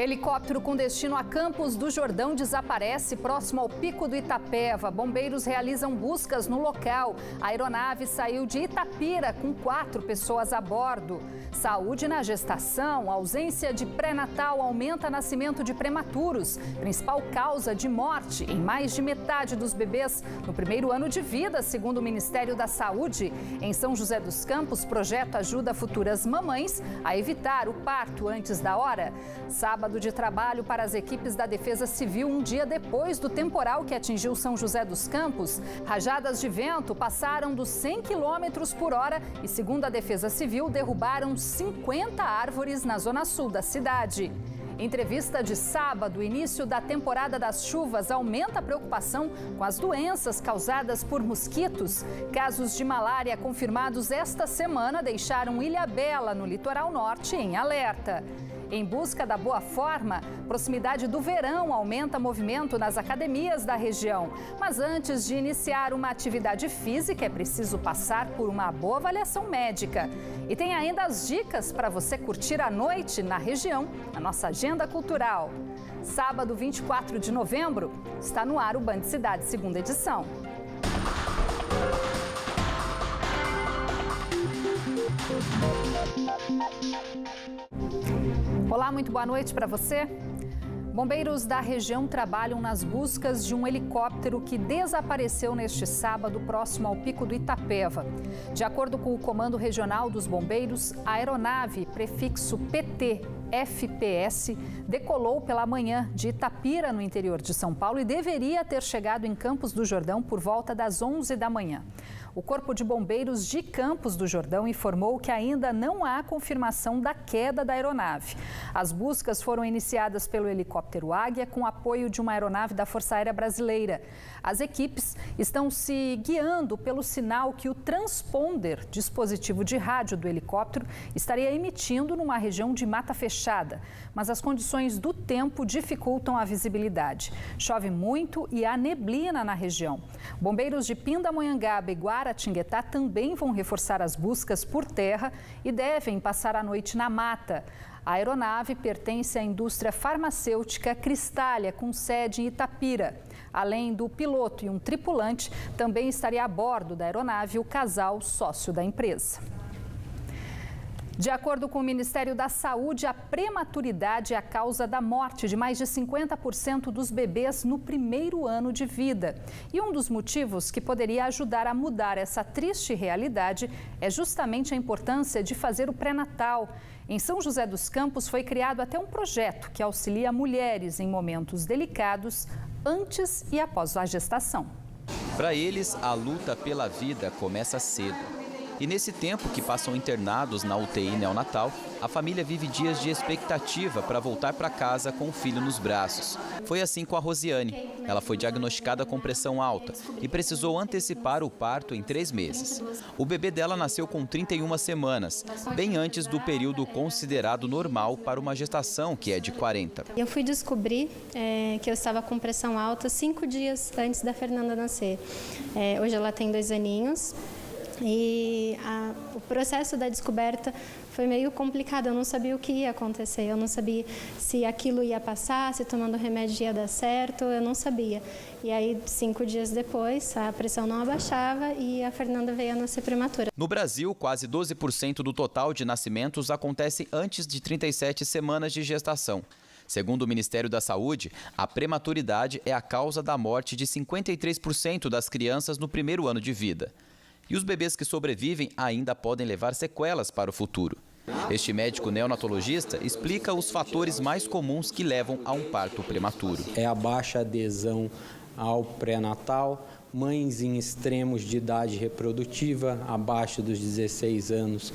Helicóptero com destino a Campos do Jordão desaparece próximo ao Pico do Itapeva. Bombeiros realizam buscas no local. A aeronave saiu de Itapira com 4 pessoas a bordo. Saúde na gestação. Ausência de pré-natal aumenta nascimento de prematuros. Principal causa de morte em mais de metade dos bebês no primeiro ano de vida, segundo o Ministério da Saúde. Em São José dos Campos, projeto ajuda futuras mamães a evitar o parto antes da hora. Sábado de trabalho para as equipes da Defesa Civil, um dia depois do temporal que atingiu São José dos Campos. Rajadas de vento passaram dos 100 km por hora e, segundo a Defesa Civil, derrubaram 50 árvores na zona sul da cidade. Entrevista de sábado, início da temporada das chuvas, aumenta a preocupação com as doenças causadas por mosquitos. Casos de malária confirmados esta semana deixaram Ilhabela, no litoral norte, em alerta. Em busca da boa forma, proximidade do verão aumenta movimento nas academias da região. Mas antes de iniciar uma atividade física, é preciso passar por uma boa avaliação médica. E tem ainda as dicas para você curtir a noite na região, na nossa agenda cultural. Sábado, 24 de novembro, está no ar o Band Cidade, segunda edição. Olá, muito boa noite para você. Bombeiros da região trabalham nas buscas de um helicóptero que desapareceu neste sábado próximo ao Pico do Itapeva. De acordo com o Comando Regional dos Bombeiros, a aeronave prefixo PT-FPS decolou pela manhã de Itapira, no interior de São Paulo, e deveria ter chegado em Campos do Jordão por volta das 11 da manhã. O Corpo de Bombeiros de Campos do Jordão informou que ainda não há confirmação da queda da aeronave. As buscas foram iniciadas pelo helicóptero Águia com apoio de uma aeronave da Força Aérea Brasileira. As equipes estão se guiando pelo sinal que o transponder, dispositivo de rádio do helicóptero, estaria emitindo numa região de mata fechada. Mas as condições do tempo dificultam a visibilidade. Chove muito e há neblina na região. Bombeiros de Pindamonhangaba e Guaratinguetá também vão reforçar as buscas por terra e devem passar a noite na mata. A aeronave pertence à indústria farmacêutica Cristália, com sede em Itapira. Além do piloto e um tripulante, também estaria a bordo da aeronave o casal sócio da empresa. De acordo com o Ministério da Saúde, a prematuridade é a causa da morte de mais de 50% dos bebês no primeiro ano de vida. E um dos motivos que poderia ajudar a mudar essa triste realidade é justamente a importância de fazer o pré-natal. Em São José dos Campos foi criado até um projeto que auxilia mulheres em momentos delicados antes e após a gestação. Para eles, a luta pela vida começa cedo. E nesse tempo que passam internados na UTI neonatal, a família vive dias de expectativa para voltar para casa com o filho nos braços. Foi assim com a Rosiane. Ela foi diagnosticada com pressão alta e precisou antecipar o parto em 3 meses. O bebê dela nasceu com 31 semanas, bem antes do período considerado normal para uma gestação, que é de 40. Eu fui descobrir que eu estava com pressão alta 5 dias antes da Fernanda nascer. Hoje ela tem 2 aninhos. E o processo da descoberta foi meio complicado, eu não sabia o que ia acontecer, eu não sabia se aquilo ia passar, se tomando remédio ia dar certo, eu não sabia. E aí, 5 dias depois, a pressão não abaixava e a Fernanda veio a nascer prematura. No Brasil, quase 12% do total de nascimentos acontece antes de 37 semanas de gestação. Segundo o Ministério da Saúde, a prematuridade é a causa da morte de 53% das crianças no primeiro ano de vida. E os bebês que sobrevivem ainda podem levar sequelas para o futuro. Este médico neonatologista explica os fatores mais comuns que levam a um parto prematuro. É a baixa adesão ao pré-natal, mães em extremos de idade reprodutiva, abaixo dos 16 anos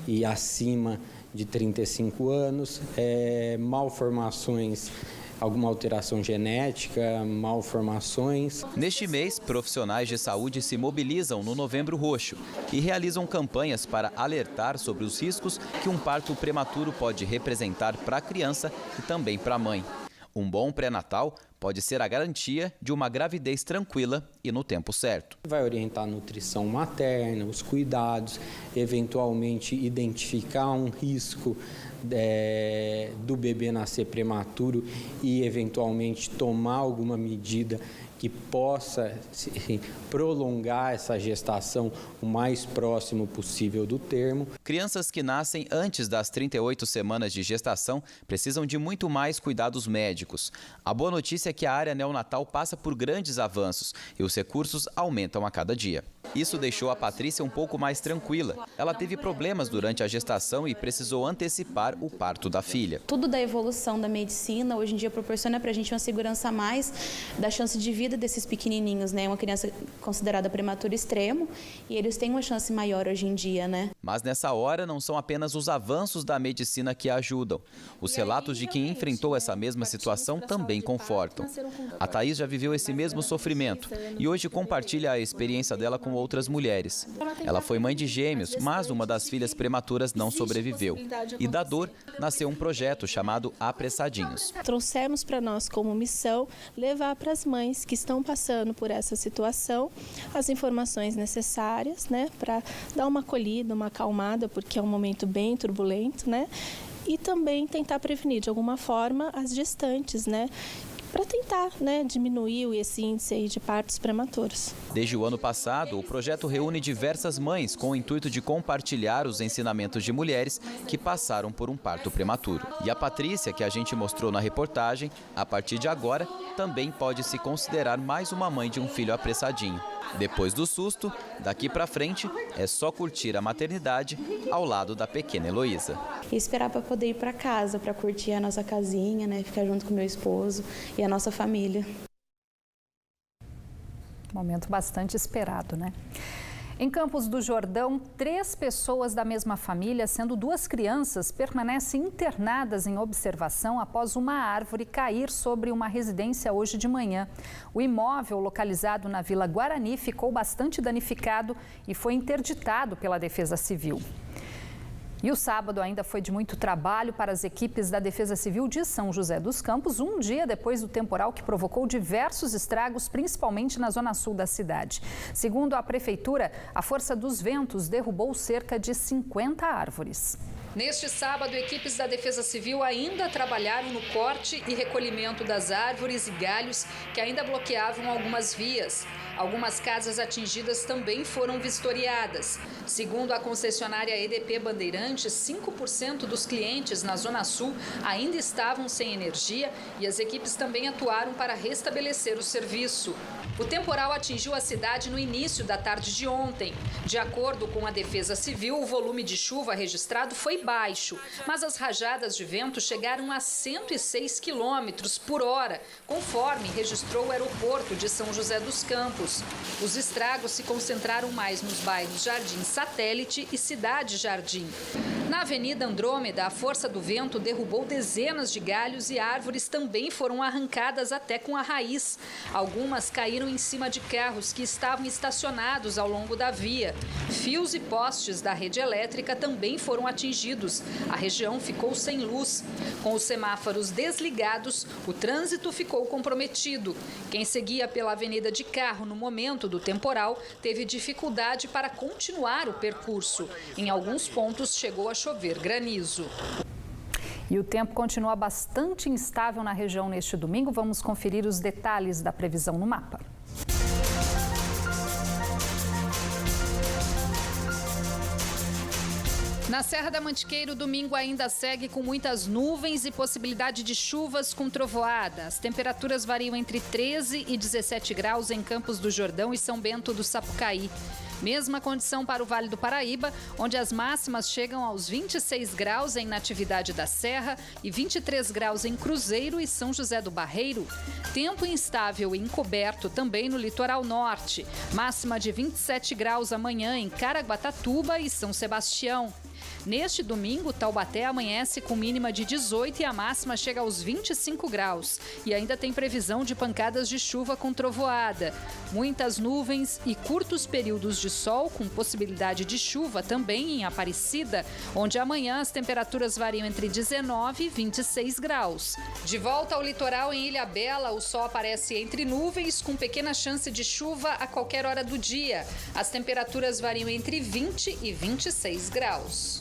e acima de 35 anos, malformações, alguma alteração genética, malformações. Neste mês, profissionais de saúde se mobilizam no Novembro Roxo e realizam campanhas para alertar sobre os riscos que um parto prematuro pode representar para a criança e também para a mãe. Um bom pré-natal pode ser a garantia de uma gravidez tranquila e no tempo certo. Vai orientar a nutrição materna, os cuidados, eventualmente identificar um risco do bebê nascer prematuro e eventualmente tomar alguma medida que possa prolongar essa gestação o mais próximo possível do termo. Crianças que nascem antes das 38 semanas de gestação precisam de muito mais cuidados médicos. A boa notícia é que a área neonatal passa por grandes avanços e os recursos aumentam a cada dia. Isso deixou a Patrícia um pouco mais tranquila. Ela teve problemas durante a gestação e precisou antecipar o parto da filha. Tudo da evolução da medicina hoje em dia proporciona para a gente uma segurança a mais da chance de vida desses pequenininhos, né? Uma criança considerada prematura extremo e eles têm uma chance maior hoje em dia, né? Mas nessa hora não são apenas os avanços da medicina que ajudam. Os relatos de quem enfrentou essa mesma situação também confortam. A Thaís já viveu esse mesmo sofrimento e hoje compartilha a experiência dela com outras mulheres. Ela foi mãe de gêmeos, mas uma das filhas prematuras não sobreviveu. E da dor nasceu um projeto chamado Apressadinhos. Trouxemos para nós como missão levar para as mães que estão passando por essa situação as informações necessárias, né, para dar uma acolhida, uma acalmada, porque é um momento bem turbulento, né, e também tentar prevenir de alguma forma as gestantes, né, para tentar, diminuir esse índice aí de partos prematuros. Desde o ano passado, o projeto reúne diversas mães com o intuito de compartilhar os ensinamentos de mulheres que passaram por um parto prematuro. E a Patrícia, que a gente mostrou na reportagem, a partir de agora, também pode se considerar mais uma mãe de um filho apressadinho. Depois do susto, daqui para frente, é só curtir a maternidade ao lado da pequena Heloísa. E esperar para poder ir para casa, para curtir a nossa casinha, né? Ficar junto com meu esposo e a nossa família. Momento bastante esperado, né? Em Campos do Jordão, 3 pessoas da mesma família, sendo 2 crianças, permanecem internadas em observação após uma árvore cair sobre uma residência hoje de manhã. O imóvel, localizado na Vila Guarani, ficou bastante danificado e foi interditado pela Defesa Civil. E o sábado ainda foi de muito trabalho para as equipes da Defesa Civil de São José dos Campos, um dia depois do temporal que provocou diversos estragos, principalmente na zona sul da cidade. Segundo a Prefeitura, a força dos ventos derrubou cerca de 50 árvores. Neste sábado, equipes da Defesa Civil ainda trabalharam no corte e recolhimento das árvores e galhos que ainda bloqueavam algumas vias. Algumas casas atingidas também foram vistoriadas. Segundo a concessionária EDP Bandeirantes, 5% dos clientes na Zona Sul ainda estavam sem energia e as equipes também atuaram para restabelecer o serviço. O temporal atingiu a cidade no início da tarde de ontem. De acordo com a Defesa Civil, o volume de chuva registrado foi baixo, mas as rajadas de vento chegaram a 106 km por hora, conforme registrou o aeroporto de São José dos Campos. Os estragos se concentraram mais nos bairros Jardim Satélite e Cidade Jardim. Na Avenida Andrômeda, a força do vento derrubou dezenas de galhos e árvores também foram arrancadas até com a raiz. Algumas caíram em cima de carros que estavam estacionados ao longo da via. Fios e postes da rede elétrica também foram atingidos. A região ficou sem luz. Com os semáforos desligados, o trânsito ficou comprometido. Quem seguia pela avenida de carro no momento do temporal teve dificuldade para continuar o percurso. Em alguns pontos chegou a chover granizo. E o tempo continua bastante instável na região neste domingo. Vamos conferir os detalhes da previsão no mapa. Na Serra da Mantiqueira, o domingo ainda segue com muitas nuvens e possibilidade de chuvas com trovoada. As temperaturas variam entre 13 e 17 graus em Campos do Jordão e São Bento do Sapucaí. Mesma condição para o Vale do Paraíba, onde as máximas chegam aos 26 graus em Natividade da Serra e 23 graus em Cruzeiro e São José do Barreiro. Tempo instável e encoberto também no litoral norte. Máxima de 27 graus amanhã em Caraguatatuba e São Sebastião. Neste domingo, Taubaté amanhece com mínima de 18 e a máxima chega aos 25 graus. E ainda tem previsão de pancadas de chuva com trovoada. Muitas nuvens e curtos períodos de sol, com possibilidade de chuva também em Aparecida, onde amanhã as temperaturas variam entre 19 e 26 graus. De volta ao litoral em Ilhabela, o sol aparece entre nuvens, com pequena chance de chuva a qualquer hora do dia. As temperaturas variam entre 20 e 26 graus.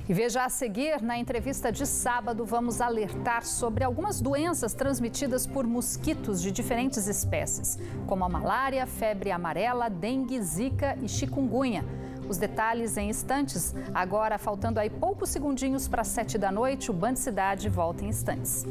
E veja a seguir, na entrevista de sábado, vamos alertar sobre algumas doenças transmitidas por mosquitos de diferentes espécies, como a malária, febre amarela, dengue, zika e chikungunya. Os detalhes em instantes. Agora, faltando aí poucos segundinhos para 7 da noite, o Band Cidade volta em instantes.